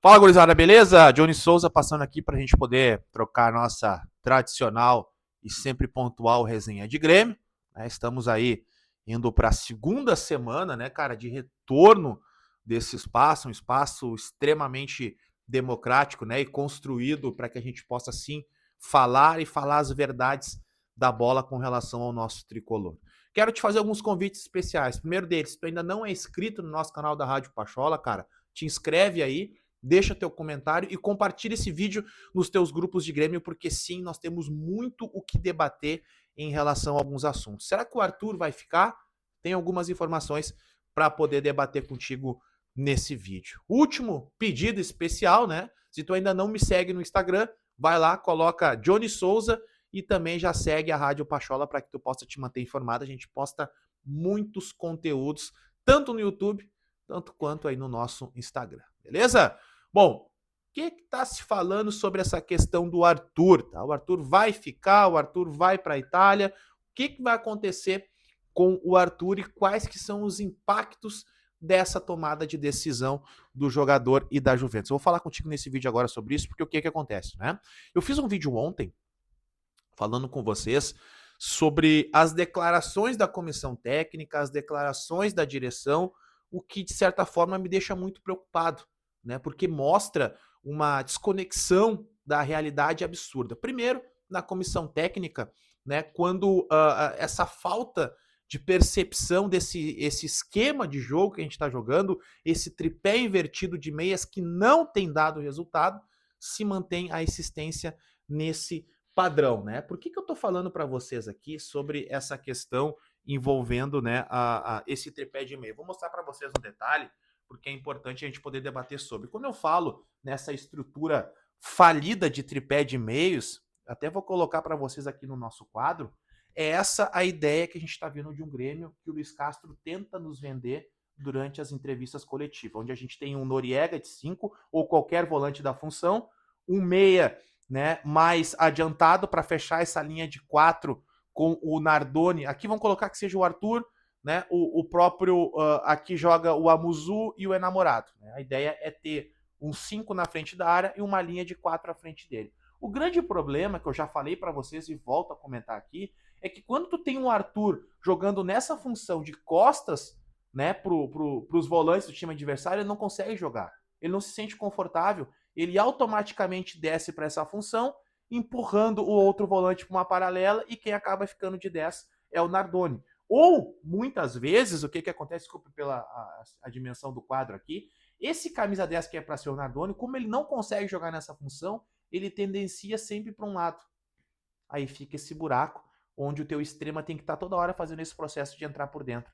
Fala, gurizada, beleza? Johnny Souza passando aqui para a gente poder trocar a nossa tradicional e sempre pontual resenha de Grêmio. Estamos aí indo para a segunda semana, né, cara, de retorno desse espaço, um espaço extremamente democrático, né, e construído para que a gente possa, sim, falar e falar as verdades da bola com relação ao nosso tricolor. Quero te fazer alguns convites especiais. Primeiro deles, se tu ainda não é inscrito no nosso canal da Rádio Pachola, cara, te inscreve aí, deixa teu comentário e compartilha esse vídeo nos teus grupos de Grêmio, porque sim, nós temos muito o que debater em relação a alguns assuntos. Será que o Arthur vai ficar? Tem algumas informações para poder debater contigo nesse vídeo. Último pedido especial, né? Se tu ainda não me segue no Instagram, vai lá, coloca Johnny Souza e também já segue a Rádio Pachola para que tu possa te manter informado. A gente posta muitos conteúdos, tanto no YouTube, tanto quanto aí no nosso Instagram. Beleza? Bom, o que está se falando sobre essa questão do Arthur? Tá? O Arthur vai ficar, o Arthur vai para a Itália. O que vai acontecer com o Arthur e quais que são os impactos dessa tomada de decisão do jogador e da Juventus? Eu vou falar contigo nesse vídeo agora sobre isso, porque o que acontece, né? Eu fiz um vídeo ontem falando com vocês sobre as declarações da comissão técnica, as declarações da direção, o que de certa forma me deixa muito preocupado, né? Porque mostra uma desconexão da realidade absurda. Primeiro, na comissão técnica, né? Quando essa falta de percepção esse esquema de jogo que a gente está jogando, esse tripé invertido de meias que não tem dado resultado, se mantém a insistência nesse padrão, né? Por que eu tô falando para vocês aqui sobre essa questão envolvendo, né, esse tripé de meio? Vou mostrar para vocês um detalhe, porque é importante a gente poder debater sobre. Quando eu falo nessa estrutura falida de tripé de meios, até vou colocar para vocês aqui no nosso quadro, é essa a ideia que a gente está vendo de um Grêmio que o Luiz Castro tenta nos vender durante as entrevistas coletivas, onde a gente tem um Noriega de 5 ou qualquer volante da função, um meia, né, mais adiantado para fechar essa linha de 4 com o Nardoni. Aqui vamos colocar que seja o Arthur, né? O próprio aqui joga o Amuzu e o Enamorado. Né? A ideia é ter um 5 na frente da área e uma linha de 4 à frente dele. O grande problema que eu já falei para vocês e volto a comentar aqui é que quando tu tem um Arthur jogando nessa função de costas, né, para os volantes do time adversário, ele não consegue jogar. Ele não se sente confortável, ele automaticamente desce para essa função, empurrando o outro volante para uma paralela e quem acaba ficando de 10 é o Nardoni. Ou, muitas vezes, o que acontece, desculpe pela a dimensão do quadro aqui, esse camisa 10 que é para ser o Nardoni, como ele não consegue jogar nessa função, ele tendencia sempre para um lado. Aí fica esse buraco, onde o teu extrema tem que estar toda hora fazendo esse processo de entrar por dentro.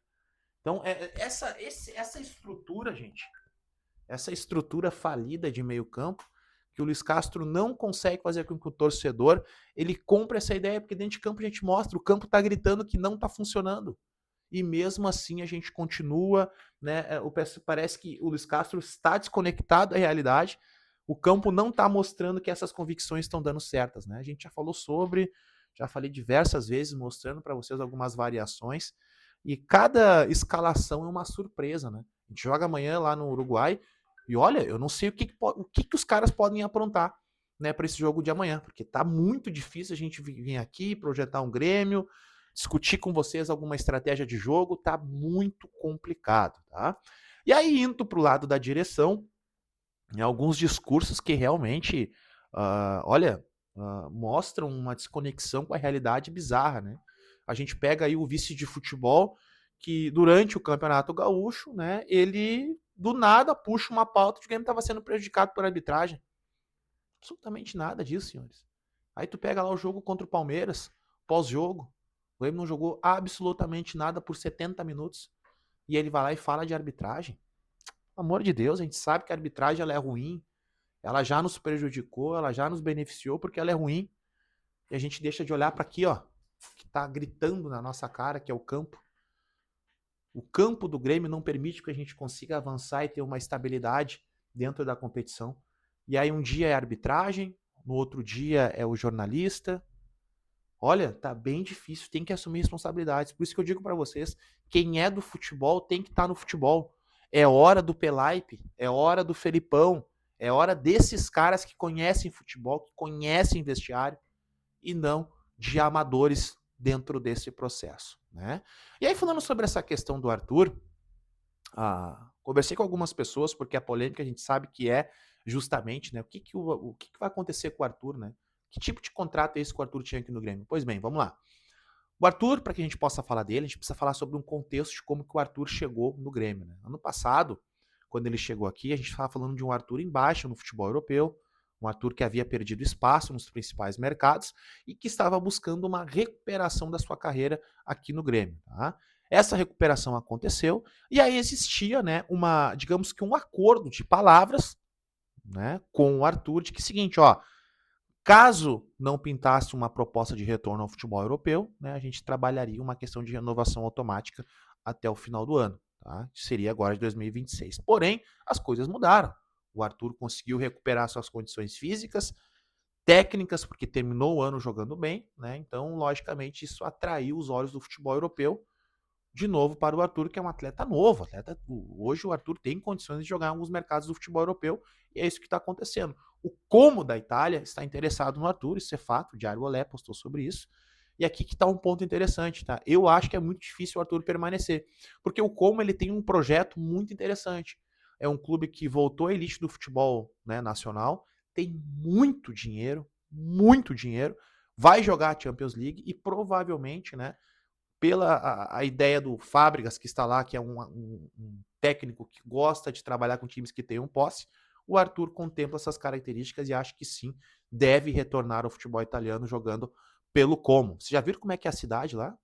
Então, essa estrutura, gente, essa estrutura falida de meio campo, que o Luiz Castro não consegue fazer com que o torcedor ele compre essa ideia, porque dentro de campo a gente mostra, o campo tá gritando que não tá funcionando. E mesmo assim a gente continua, né? Parece que o Luiz Castro está desconectado da realidade, o campo não está mostrando que essas convicções estão dando certas, né? A gente já falou sobre, já falei diversas vezes, mostrando para vocês algumas variações, e cada escalação é uma surpresa, né? A gente joga amanhã lá no Uruguai, e olha, eu não sei o que os caras podem aprontar, né, para esse jogo de amanhã, porque tá muito difícil a gente vir aqui, projetar um Grêmio, discutir com vocês alguma estratégia de jogo, tá muito complicado, tá? E aí, indo pro lado da direção, em alguns discursos que realmente, olha, mostram uma desconexão com a realidade bizarra, né? A gente pega aí o vice de futebol, que durante o Campeonato Gaúcho, né, ele do nada puxa uma pauta de que o Grêmio estava sendo prejudicado por arbitragem. Absolutamente nada disso, senhores. Aí tu pega lá o jogo contra o Palmeiras, pós-jogo, o Grêmio não jogou absolutamente nada por 70 minutos. E ele vai lá e fala de arbitragem. Pelo amor de Deus, a gente sabe que a arbitragem ela é ruim, ela já nos prejudicou, ela já nos beneficiou porque ela é ruim. E a gente deixa de olhar para aqui, ó, que tá gritando na nossa cara, que é o campo. O campo do Grêmio não permite que a gente consiga avançar e ter uma estabilidade dentro da competição. E aí um dia é a arbitragem, no outro dia é o jornalista. Olha, tá bem difícil, tem que assumir responsabilidades. Por isso que eu digo para vocês, quem é do futebol tem que estar no futebol. É hora do Pelaipe, é hora do Felipão, É hora desses caras que conhecem futebol, que conhecem vestiário, e não de amadores dentro desse processo, né? E aí, falando sobre essa questão do Arthur, conversei com algumas pessoas, porque a polêmica a gente sabe que é justamente, né, o que vai acontecer com o Arthur, né? Que tipo de contrato é esse que o Arthur tinha aqui no Grêmio? Pois bem, vamos lá. O Arthur, para que a gente possa falar dele, a gente precisa falar sobre um contexto de como que o Arthur chegou no Grêmio, né? Ano passado, quando ele chegou aqui, a gente estava falando de um Arthur em baixa no futebol europeu, um Arthur que havia perdido espaço nos principais mercados e que estava buscando uma recuperação da sua carreira aqui no Grêmio, tá? Essa recuperação aconteceu e aí existia, né, digamos que um acordo de palavras, né, com o Arthur de que seguinte, ó, caso não pintasse uma proposta de retorno ao futebol europeu, né, a gente trabalharia uma questão de renovação automática até o final do ano. Tá? Seria agora de 2026. Porém, as coisas mudaram. O Arthur conseguiu recuperar suas condições físicas, técnicas, porque terminou o ano jogando bem, né? Então, logicamente, isso atraiu os olhos do futebol europeu de novo para o Arthur, que é um atleta novo. Hoje o Arthur tem condições de jogar em alguns mercados do futebol europeu e é isso que está acontecendo. O Como da Itália está interessado no Arthur, isso é fato, o Diário Olé postou sobre isso. E aqui que está um ponto interessante, tá? Eu acho que é muito difícil o Arthur permanecer, porque o Como ele tem um projeto muito interessante. É um clube que voltou à elite do futebol, né, nacional, tem muito dinheiro, vai jogar a Champions League e provavelmente, né, pela a ideia do Fábricas, que está lá, que é um técnico que gosta de trabalhar com times que tenham posse, o Arthur contempla essas características e acha que sim, deve retornar ao futebol italiano jogando pelo Como. Você já viram como é que é a cidade lá?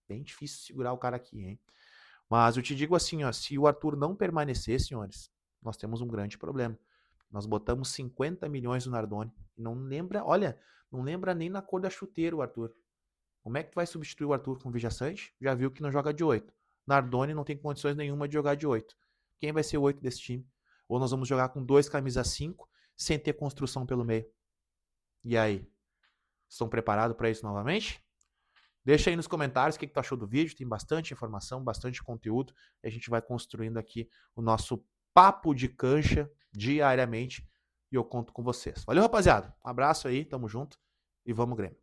Bem difícil segurar o cara aqui, hein? Mas eu te digo assim, ó, se o Arthur não permanecer, senhores, nós temos um grande problema. Nós botamos 50 milhões no Nardoni. Não lembra, olha, não lembra nem na cor da chuteira o Arthur. Como é que tu vai substituir o Arthur com o Vijaçante? Já viu que não joga de 8. Nardoni não tem condições nenhuma de jogar de 8. Quem vai ser o 8 desse time? Ou nós vamos jogar com 2 camisas 5 sem ter construção pelo meio. E aí? Estão preparados para isso novamente? Deixa aí nos comentários o que tu achou do vídeo. Tem bastante informação, bastante conteúdo. E a gente vai construindo aqui o nosso papo de cancha diariamente. E eu conto com vocês. Valeu, rapaziada. Um abraço aí, tamo junto. E vamos, Grêmio.